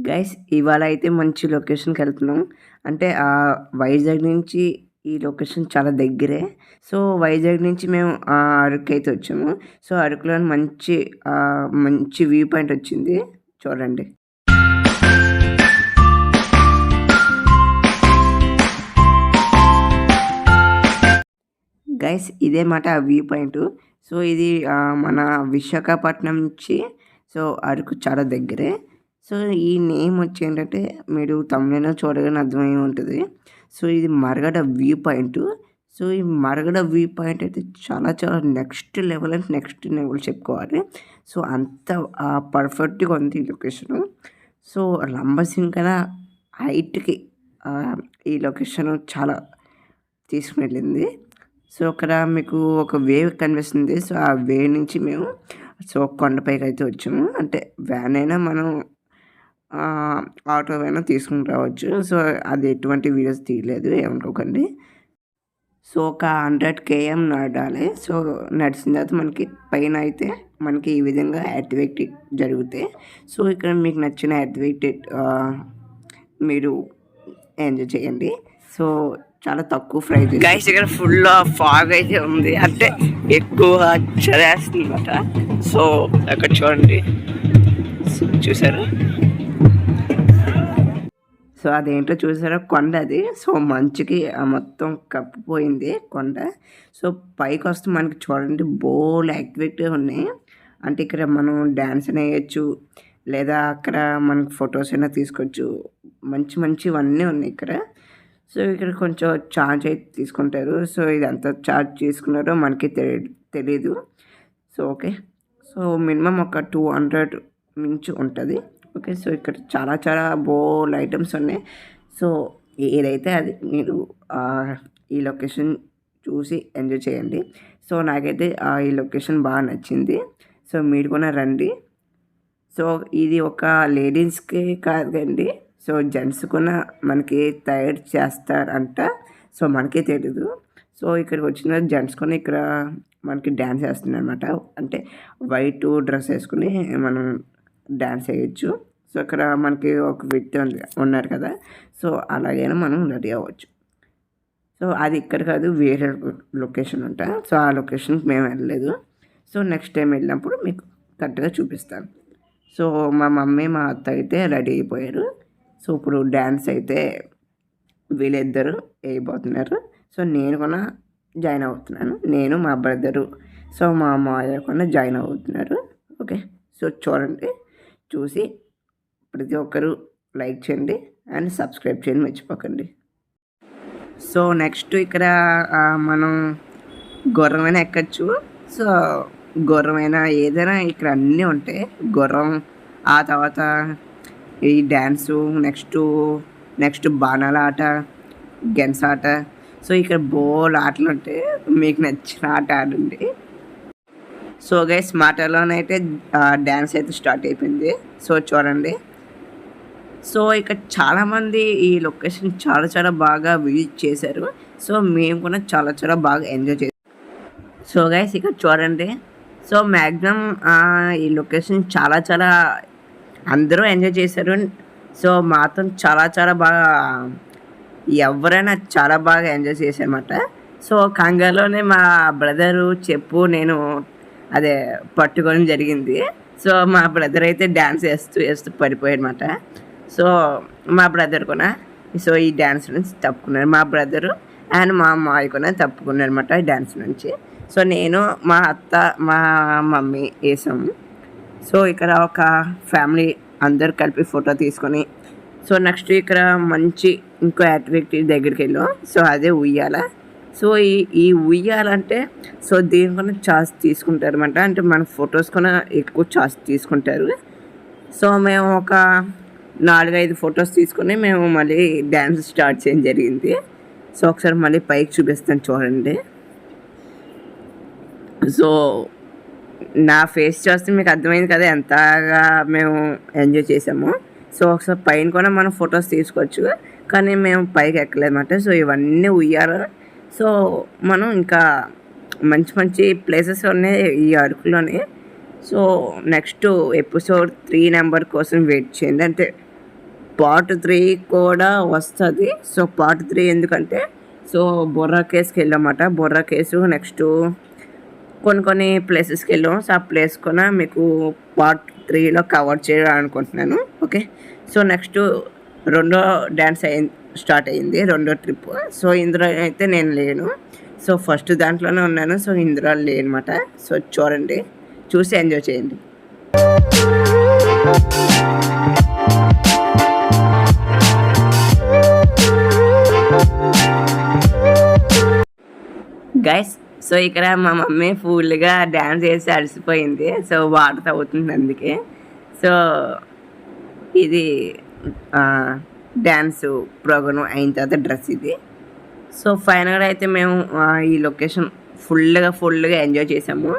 Guys ఇవాళ అయితే మంచి లొకేషన్‌కి వెళ్తున్నాం. అంటే వైజాగ్ నుంచి ఈ లొకేషన్ చాలా దగ్గరే. సో, వైజాగ్ నుంచి మేము అరకైతే వచ్చాము. సో, అరకులో మంచి వ్యూ పాయింట్ వచ్చింది. చూడండి. గైస్ ఇదే మాట ఆ వ్యూ పాయింట్. సో, ఇది మన విశాఖపట్నం నుంచి సో, అరకు చాలా దగ్గరే. సో, ఈ నేమ్ వచ్చి ఏంటంటే మీరు తమిళలో చూడగానే అర్థమయ్యే ఉంటుంది. సో, ఇది మరగడ వ్యూ పాయింట్. సో, ఈ మరగడ వ్యూ పాయింట్ అయితే చాలా చాలా నెక్స్ట్ లెవెల్ అంటే నెక్స్ట్ లెవెల్ చెప్పుకోవాలి. సో, అంత పర్ఫెక్ట్‌గా ఉంది ఈ లొకేషను. సో, లంబసింగన హైట్‌కి ఈ లొకేషన్ చాలా తీసుకుని వెళ్ళింది. సో, అక్కడ మీకు ఒక వేవ్ కనిపిస్తుంది. సో, ఆ వేవ్ నుంచి మేము సో, కొండపైకి అయితే వచ్చాము. అంటే వ్యాన్ అయినా మనం ఆటో అయినా తీసుకుని రావచ్చు. సో, అది ఎటువంటి వీడియోస్ తీయలేదు ఏమనుకోకండి. సో, ఒక 100 km నడవాలి. సో, నడిచిన తర్వాత మనకి పైన అయితే మనకి ఈ విధంగా యాక్టివిటీ జరుగుతాయి. సో, ఇక్కడ మీకు నచ్చిన యాక్టివిటీ మీరు ఎంజాయ్ చేయండి. సో, చాలా తక్కువ ప్రైజ్. గైస్ ఇక్కడ ఫుల్ ఫాగ్ అయితే ఉంది. అంటే ఎక్కువ చలేస్తుంది అనమాట. సో, అక్కడ చూడండి. చూసారు? సో, అదేంటో చూసారా కొండ అది. సో, మంచుకి మొత్తం కప్పిపోయింది కొండ. సో, పైకి వస్తే మనకి చూడండి బోలెడు యాక్టివిటీ ఉన్నాయి. అంటే ఇక్కడ మనం డ్యాన్స్ వేయచ్చు, లేదా అక్కడ మనకు ఫొటోస్ అయినా తీసుకోవచ్చు. మంచివన్నీ ఉన్నాయి ఇక్కడ. సో, ఇక్కడ కొంచెం ఛార్జ్ అయితే తీసుకుంటారు. సో, ఇది ఎంత ఛార్జ్ తీసుకున్నారో మనకి తెలీదు. So, okay. సో, మినిమం ఒక 200 నుంచి ఉంటుంది. ఓకే. సో, ఇక్కడ చాలా బోలెడు ఐటమ్స్ ఉన్నాయి. సో, ఏదైతే అది మీరు ఈ లొకేషన్ చూసి ఎంజాయ్ చేయండి. సో, నాకైతే ఈ లొకేషన్ బాగా నచ్చింది. సో, మీరు కూడా రండి. సో, ఇది ఒక లేడీస్‌కి కాదండి. సో, జెంట్స్ కూడా మనకి తయారు చేస్తారంట. సో, మనకే తెలీదు. సో, ఇక్కడికి వచ్చిన జెంట్స్ కూడా ఇక్కడ మనకి డ్యాన్స్ వేస్తున్నారనమాట. అంటే వైట్ డ్రెస్ వేసుకుని మనం డ్యాన్స్ వేయచ్చు. సో, ఇక్కడ మనకి ఒక వ్యక్తి ఉన్నారు కదా. సో, అలాగైనా మనం రెడీ అవ్వచ్చు. సో, అది ఇక్కడ కాదు, వేరే లొకేషన్ అంట. సో, ఆ లొకేషన్కి మేము వెళ్ళలేదు. సో, నెక్స్ట్ టైం వెళ్ళినప్పుడు మీకు కరెక్ట్గా చూపిస్తాను. సో, మా మమ్మీ మా అత్త అయితే రెడీ అయిపోయారు. సో, ఇప్పుడు డ్యాన్స్ అయితే వీళ్ళిద్దరు వేయబోతున్నారు. సో, నేను కూడా జాయిన్ అవుతున్నాను. నేను మా బ్రదరు సో మా మామయ్య కూడా జాయిన్ అవుతున్నారు. ఓకే. సో, చూడండి. చూసి ప్రతి ఒక్కరూ లైక్ చేయండి అండ్ సబ్స్క్రైబ్ చేయండి మర్చిపోకండి. సో, నెక్స్ట్ ఇక్కడ మనం గుర్రమైనా ఎక్కచ్చు. సో, గుర్రమైనా ఏదైనా ఇక్కడ అన్నీ ఉంటాయి. గుర్రం, ఆ తర్వాత ఈ డ్యాన్సు, నెక్స్ట్ బాణాల ఆట, గెన్స్ ఆట. సో, ఇక్కడ బోలెడు ఆటలు ఉంటాయి. మీకు నచ్చిన ఆట ఆడండి. సో, గైస్ మాటలోనైతే డ్యాన్స్ అయితే స్టార్ట్ అయిపోయింది. సో, చూడండి. సో, ఇక్కడ చాలామంది ఈ లొకేషన్ చాలా బాగా విజిట్ చేశారు. సో, మేము కూడా చాలా బాగా ఎంజాయ్ చేసాం. సో, గైస్ ఇక్కడ చూడండి. సో, మ్యాక్సిమం ఈ లొకేషన్ చాలా అందరూ ఎంజాయ్ చేశారు. సో, మాత్రం చాలా బాగా ఎవరైనా చాలా బాగా ఎంజాయ్ చేశారన్నమాట. సో, కంగారులోనే మా బ్రదరు నేను అదే పట్టుకోవడం జరిగింది. సో, మా బ్రదర్ అయితే డ్యాన్స్ వేస్తూ పడిపోయాడనమాట. సో, మా బ్రదర్ కూడా సో ఈ డ్యాన్స్ నుంచి తప్పుకున్నారు. మా బ్రదరు అండ్ మా అమ్మాయి కూడా తప్పుకున్నారు అనమాట ఈ డ్యాన్స్ నుంచి. సో, నేను మా అత్త మా మమ్మీ వేసాము. సో, ఇక్కడ ఒక ఫ్యామిలీ అందరు కలిపి ఫోటో తీసుకొని సో నెక్స్ట్ ఇక్కడ మంచి ఇంకో యాక్టివిటీ దగ్గరికి వెళ్ళాం. సో, అదే ఉయ్యాల. సో, ఈ ఉయ్యాలంటే సో దీని కూడా ఛార్జ్ తీసుకుంటారు అనమాట. అంటే మన ఫొటోస్ కూడా ఎక్కువ ఛార్జ్ తీసుకుంటారు. సో, మేము ఒక 4-5 ఫొటోస్ తీసుకొని మేము మళ్ళీ డ్యాన్స్ స్టార్ట్ చేయడం జరిగింది. సో, ఒకసారి మళ్ళీ పైకి చూపిస్తాను చూడండి. సో, నా ఫేస్ చూస్తే మీకు అర్థమైంది కదా ఎంతగా మేము ఎంజాయ్ చేసాము. సో, ఒకసారి పైన కూడా మనం ఫొటోస్ తీసుకోవచ్చు, కానీ మేము పైకి ఎక్కలేదన్నమాట. సో, ఇవన్నీ ఉయ్యాలి. సో, మనం ఇంకా మంచి ప్లేసెస్ ఉన్నాయి ఈ అరకులోనే. సో, నెక్స్ట్ ఎపిసోడ్ 3 నెంబర్ కోసం వెయిట్ చేయండి. అంటే పార్ట్ 3 కూడా వస్తుంది. సో పార్ట్ 3 ఎందుకంటే సో బొర్రా కేవ్స్కి వెళ్ళామన్నమాట. బొర్రా కేవ్స్ నెక్స్ట్ కొన్ని ప్లేసెస్కి వెళ్ళాం. సో ఆ ప్లేస్ కూడా మీకు పార్ట్ 3లో కవర్ చేయాలనుకుంటున్నాను. ఓకే, సో నెక్స్ట్ రెండో డ్యాన్స్ స్టార్ట్ అయ్యింది, రెండో ట్రిప్. సో ఇందులో అయితే నేను లేను. సో ఫస్ట్ దాంట్లోనే ఉన్నాను. సో ఇందులో లేనమాట. సో చూడండి, చూసి ఎంజాయ్ చేయండి. గైస్, సో ఇక్కడ మా మమ్మీ ఫుల్గా డ్యాన్స్ చేసి అలసిపోయింది. సో వాటర్ తాగుతుంది అందుకే. సో ఇది డ్యాన్స్ ప్రోగ్రామ్ అయిన తర్వాత డ్రెస్ ఇది. సో ఫైనల్గా అయితే మేము ఈ లొకేషన్ ఫుల్గా ఎంజాయ్ చేసాము.